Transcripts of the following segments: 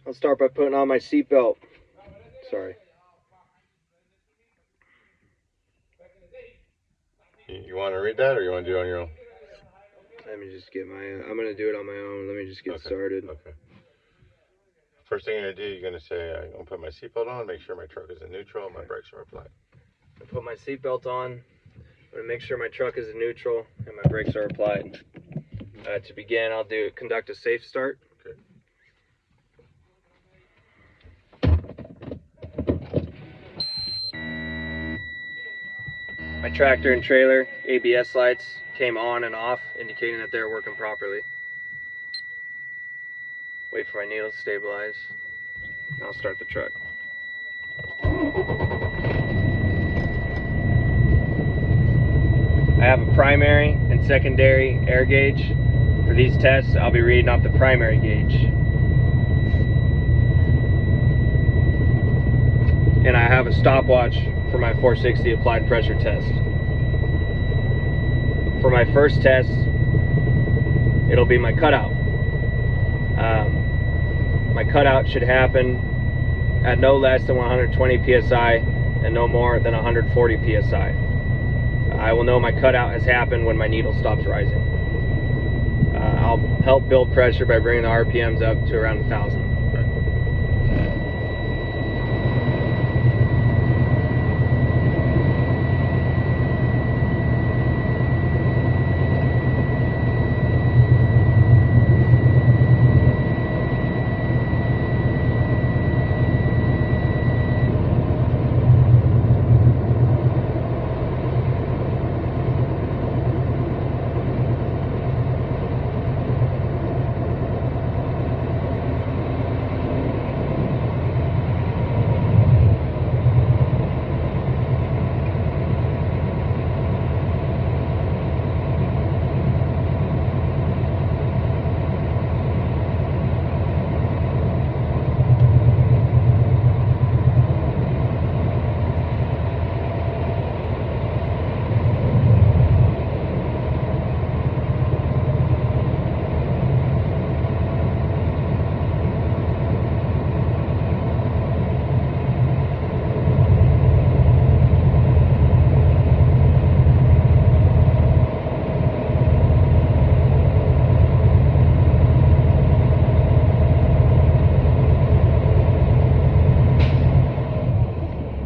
I'll start by putting on my seatbelt. Sorry. You want to read that, or you want to do it on your own? Let me just get my, I'm going to do it on my own. Let me just get started. Okay. First thing you're going to do, you're going to say, I'm going to put my seatbelt on, make sure my truck is in neutral, my brakes are applied. I put my seatbelt on. I'm going to make sure my truck is in neutral and my brakes are applied. To begin, I'll conduct a safe start. Okay. My tractor and trailer ABS lights came on and off, indicating that they're working properly. Wait for my needle to stabilize. I'll start the truck. I have a primary and secondary air gauge. For these tests, I'll be reading off the primary gauge. And I have a stopwatch for my 460 applied pressure test. For my first test, it'll be my cutout. My cutout should happen at no less than 120 psi and no more than 140 psi. I will know my cutout has happened when my needle stops rising. I'll help build pressure by bringing the RPMs up to around 1,000.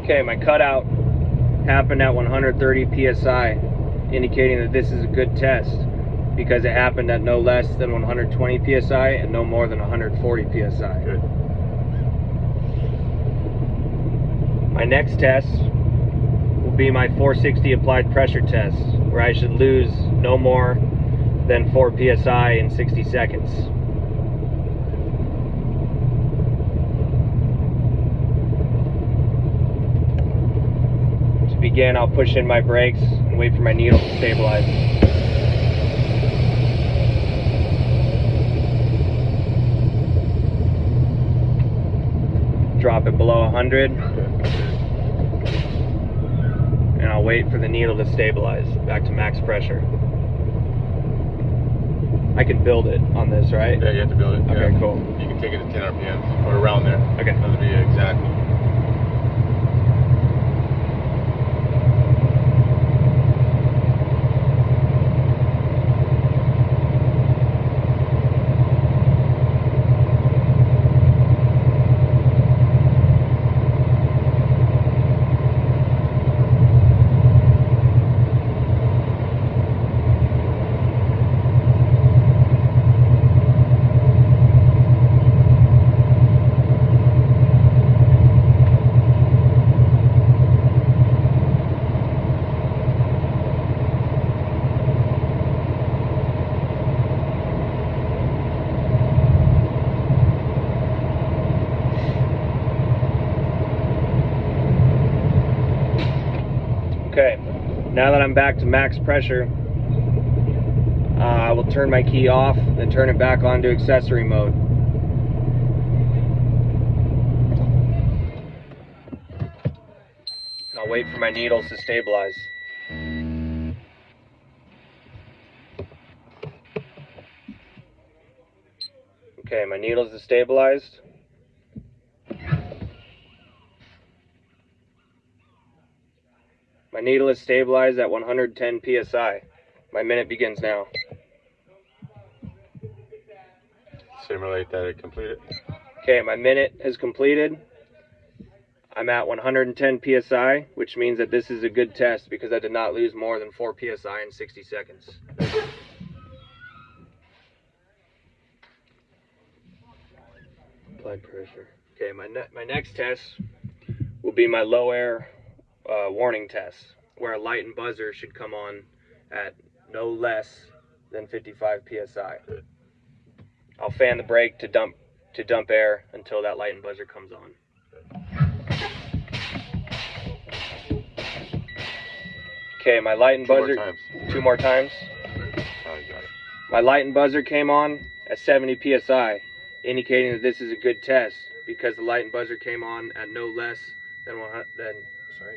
Okay, my cutout happened at 130 psi, indicating that this is a good test because it happened at no less than 120 psi and no more than 140 psi. Good. My next test will be my 460 applied pressure test, where I should lose no more than 4 psi in 60 seconds. To begin, I'll push in my brakes and wait for my needle to stabilize. Drop it below 100. And I'll wait for the needle to stabilize back to max pressure. I can build it on this, right? Yeah, you have to build it. Okay, yeah. cool. You can take it at 10 RPMs or around there. Okay. That'll be exact. Okay, now that I'm back to max pressure, I will turn my key off and turn it back on to accessory mode. And I'll wait for my needles to stabilize. Okay, my needles are stabilized. My needle is stabilized at 110 psi. My minute begins now. Simulate that it completed. Okay, my minute has completed. I'm at 110 psi, which means that this is a good test because I did not lose more than 4 psi in 60 seconds. Applied pressure. Okay, my next test will be my low air warning test, where a light and buzzer should come on at no less than 55 psi. Good. I'll fan the brake to dump air until that light and buzzer comes on. Okay, my light and buzzer. 2 more times. Oh, you got it. My light and buzzer came on at 70 psi, indicating that this is a good test because the light and buzzer came on at no less than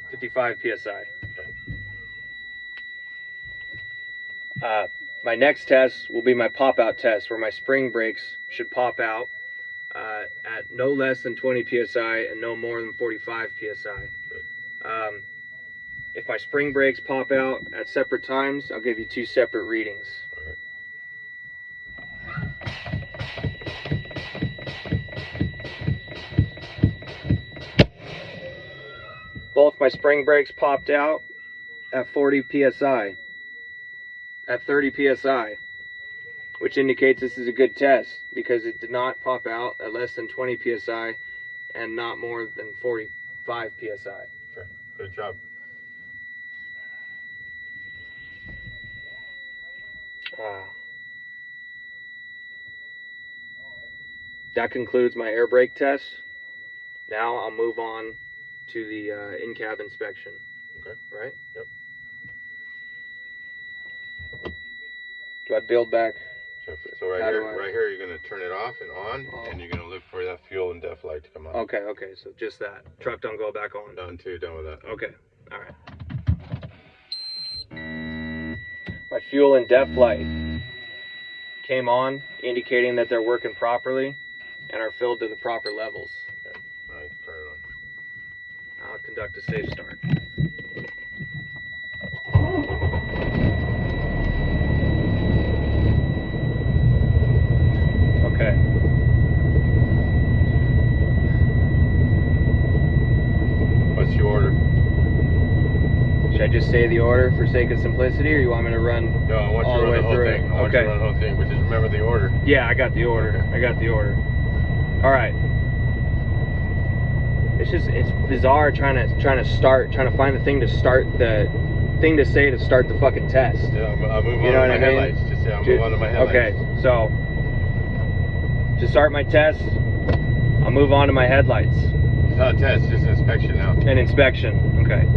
55 psi. My next test will be my pop-out test, where my spring brakes should pop out at no less than 20 psi and no more than 45 psi. If my spring brakes pop out at separate times, I'll give you 2 separate readings. Both my spring brakes popped out at 40 psi, at 30 psi, which indicates this is a good test because it did not pop out at less than 20 psi and not more than 45 psi. Sure. Good job. That concludes my air brake test. Now I'll move on to the in-cab inspection. Okay. Right? Yep. Do I build back? So right here, you're going to turn it off and on, and you're going to look for that fuel and def light to come on. Okay, so just that. Truck don't go back on. Done until you're done with that. Okay, all right. My fuel and def light came on, indicating that they're working properly and are filled to the proper levels. Okay. All right, turn it on. I'll conduct a safe start. Okay. What's your order? Should I just say the order for sake of simplicity, or you want me to run No, I want you to run the whole thing. I want you to run the whole thing, but just remember the order. Yeah, I got the order. Okay. I got the order. All right. It's bizarre trying to find the thing to start the thing to say to start the fucking test. Yeah, I'll move on You know to what my I mean? headlights. Just say I'll move on to my headlights. Okay, so to start my test, I'll move on to my headlights. It's not a test, just an inspection now. An inspection, okay.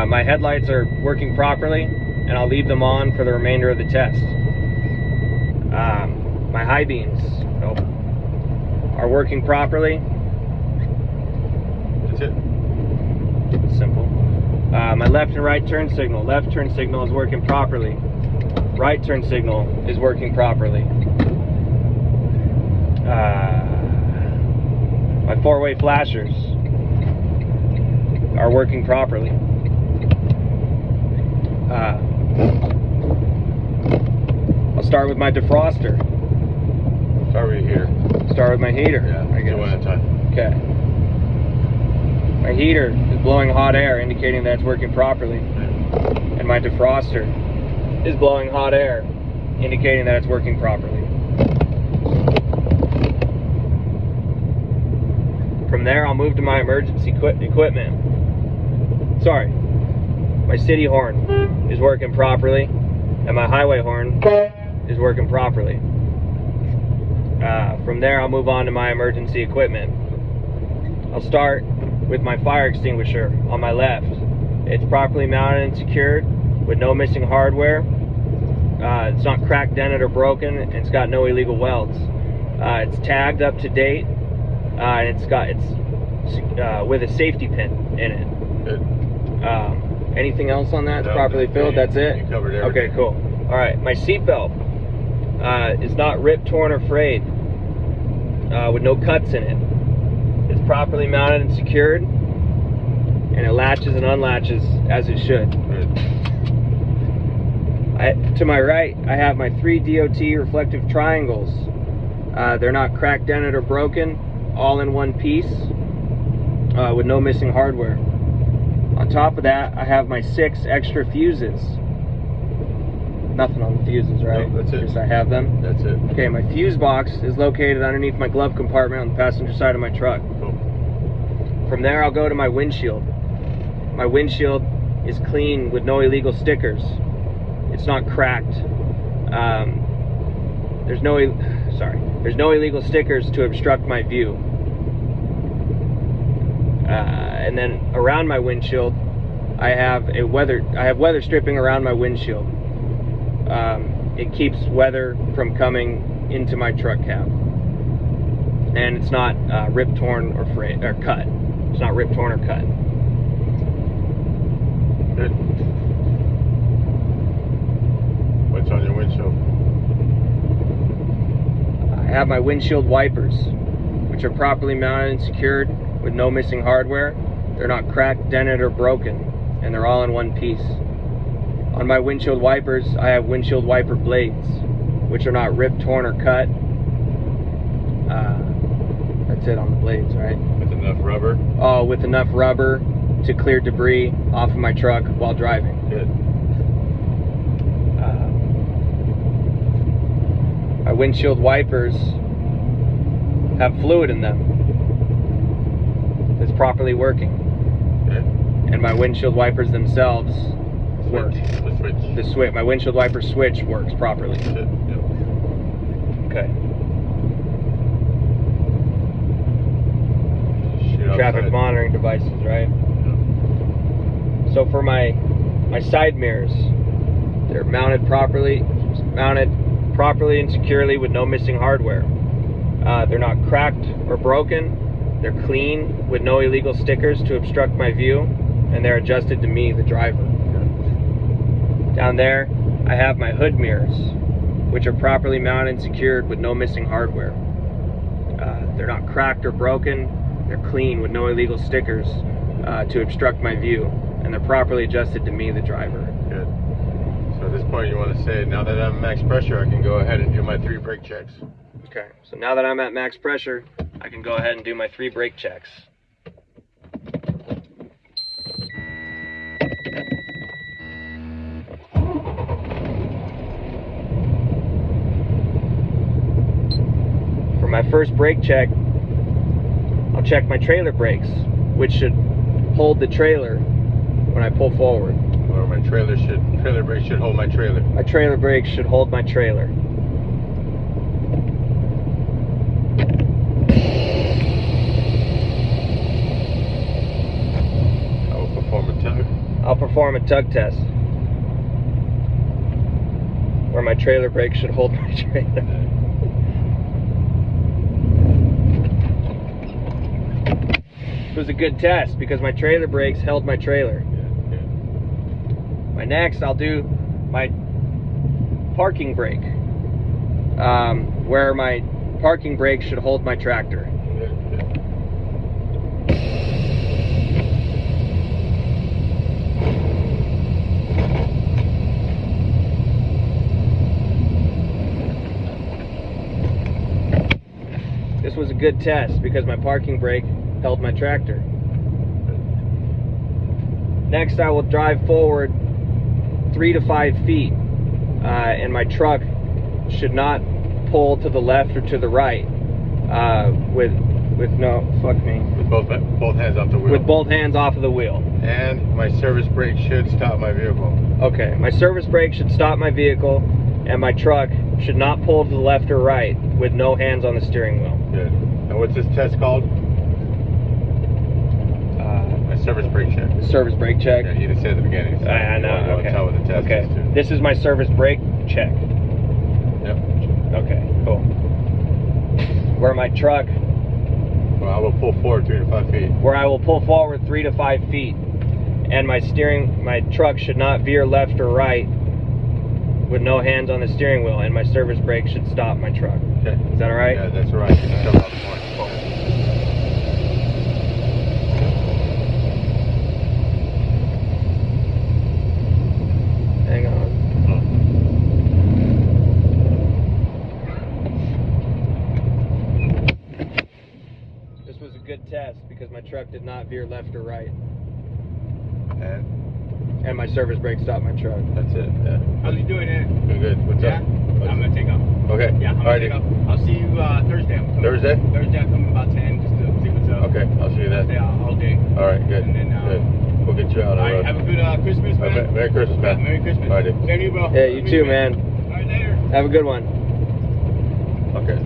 My headlights are working properly, and I'll leave them on for the remainder of the test. My high beams are working properly. That's it. Simple. My left and right turn signal. Left turn signal is working properly. Right turn signal is working properly. My four-way flashers are working properly. I'll start with my defroster. Start with your heater. Start with my heater. Yeah, I guess. do one at a time. Okay. My heater is blowing hot air, indicating that it's working properly. And my defroster is blowing hot air, indicating that it's working properly. From there, I'll move to my emergency equipment. Sorry. My city horn is working properly, and my highway horn is working properly. From there, I'll move on to my emergency equipment. I'll start with my fire extinguisher on my left. It's properly mounted and secured with no missing hardware. It's not cracked, dented, or broken, and it's got no illegal welds. It's tagged up to date, and it's with a safety pin in it. Good. Anything else on that? It's properly filled? That's it? You covered everything. Okay, cool. All right, my seatbelt is not ripped, torn, or frayed, with no cuts in it. It's properly mounted and secured. and it latches and unlatches as it should. Good. To my right, I have my 3 DOT reflective triangles. They're not cracked, dented, or broken, all in one piece, with no missing hardware. On top of that, I have my 6 extra fuses. Nothing on the fuses, right? No, that's it. Just I have them. That's it. Okay, my fuse box is located underneath my glove compartment on the passenger side of my truck. Cool. From there, I'll go to my windshield. My windshield is clean with no illegal stickers. It's not cracked. There's no illegal stickers to obstruct my view. And then around my windshield, I have weather stripping around my windshield. It keeps weather from coming into my truck cab, and it's not ripped, torn, or cut. It's not ripped, torn, or cut. Good. What's on your windshield? I have my windshield wipers, which are properly mounted and secured with no missing hardware. They're not cracked, dented, or broken, and they're all in one piece. On my windshield wipers, I have windshield wiper blades, which are not ripped, torn, or cut. That's it on the blades, right? With enough rubber? Oh, with enough rubber to clear debris off of my truck while driving. Good. My windshield wipers have fluid in them. It's properly working. Good. And my windshield wipers themselves work. The switch. My windshield wiper switch works properly. That's it. Yep. Okay. Shoot Traffic outside. monitoring devices, right? Yep. So for my side mirrors, they're mounted properly and securely with no missing hardware. They're not cracked or broken. They're clean with no illegal stickers to obstruct my view, and they're adjusted to me, the driver. Down there, I have my hood mirrors, which are properly mounted and secured with no missing hardware. They're not cracked or broken. They're clean with no illegal stickers to obstruct my view, and they're properly adjusted to me, the driver. Good. So at this point, you want to say, now that I'm max pressure, I can go ahead and do my 3 brake checks. Okay, so now that I'm at max pressure, I can go ahead and do my 3 brake checks. For my first brake check, I'll check my trailer brakes, which should hold the trailer when I pull forward. Or my trailer brake should hold my trailer. My trailer brakes should hold my trailer. I'll perform a tug test where my trailer brake should hold my trailer. It was a good test because my trailer brakes held my trailer. Next, I'll do my parking brake, where my parking brake should hold my tractor. This was a good test because my parking brake held my tractor. Next, I will drive forward 3 to 5 feet, and my truck should not pull to the left or to the right with both hands off the wheel. With both hands off of the wheel. And my service brake should stop my vehicle. Okay, my service brake should stop my vehicle, and my truck should not pull to the left or right with no hands on the steering wheel. Good. And what's this test called? My service brake check. Service brake check? Yeah, you didn't say at the beginning. So I know, okay. Tell what the test okay. is too. This is my service brake check. Yep. Okay, cool. Where my truck... Well, I will pull forward 3 to 5 feet. Where I will pull forward 3 to 5 feet. And my truck should not veer left or right with no hands on the steering wheel, and my service brake should stop my truck. Okay. Is that all right? Yeah, that's all right. You can cover all the points. good test because my truck did not veer left or right. And my service brake stopped my truck. that's it. Yeah. How's he doing, Ed? Good. What's up? I'm gonna take off. Okay. Yeah, I'm All gonna right, take dude. off. I'll see you Thursday. I'm coming. Thursday? Thursday, I'm coming about 10 just to see what's up. Okay, I'll see you then. Stay out all day. All right, good. And then, Good. We'll get you out on All the right, road. have a good Christmas, man. Merry Christmas, man. Yeah, Merry Christmas. All right, dude. Same to you, bro. Yeah, you too, man. All right, later. Have a good one. Okay.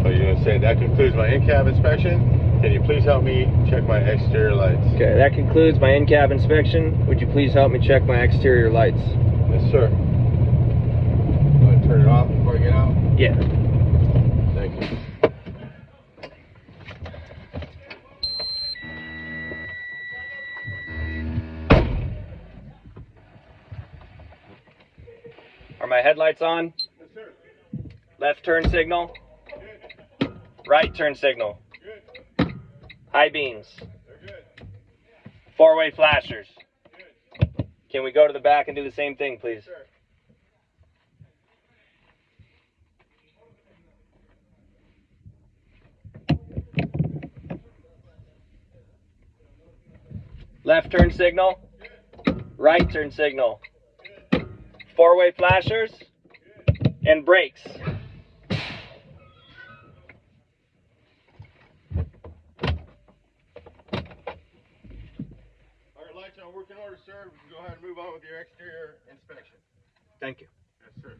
So you're gonna say that concludes my in-cab inspection. Can you please help me check my exterior lights? Okay, that concludes my in-cab inspection. Would you please help me check my exterior lights? Yes, sir. Go ahead and turn it off before I get out. Yeah. Thank you. Are my headlights on? Yes, sir. Left turn signal? Good. Right turn signal? Good. High beams? They're good. Four-way flashers? Good. Can we go to the back and do the same thing, please? Sir. Left turn signal? Good. Right turn signal? Good. Four-way flashers? Good. And brakes? All right, lights are working order, sir. We can go ahead and move on with your exterior inspection. Thank you. Yes, sir.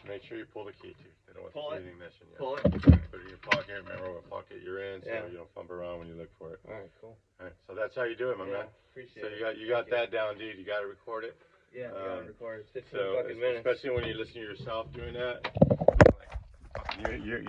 Make sure you pull the key too. They don't want Pull to it. see the ignition yet. Pull it. Put it in your pocket. Remember what pocket you're in, so Yeah. you don't fumble around when you look for it. All right, cool. All right, so that's how you do it, my man. Appreciate So it. you got that down, dude. You got to record it. Yeah, you gotta record 15 So fucking minutes. especially when you listen to yourself doing that, you're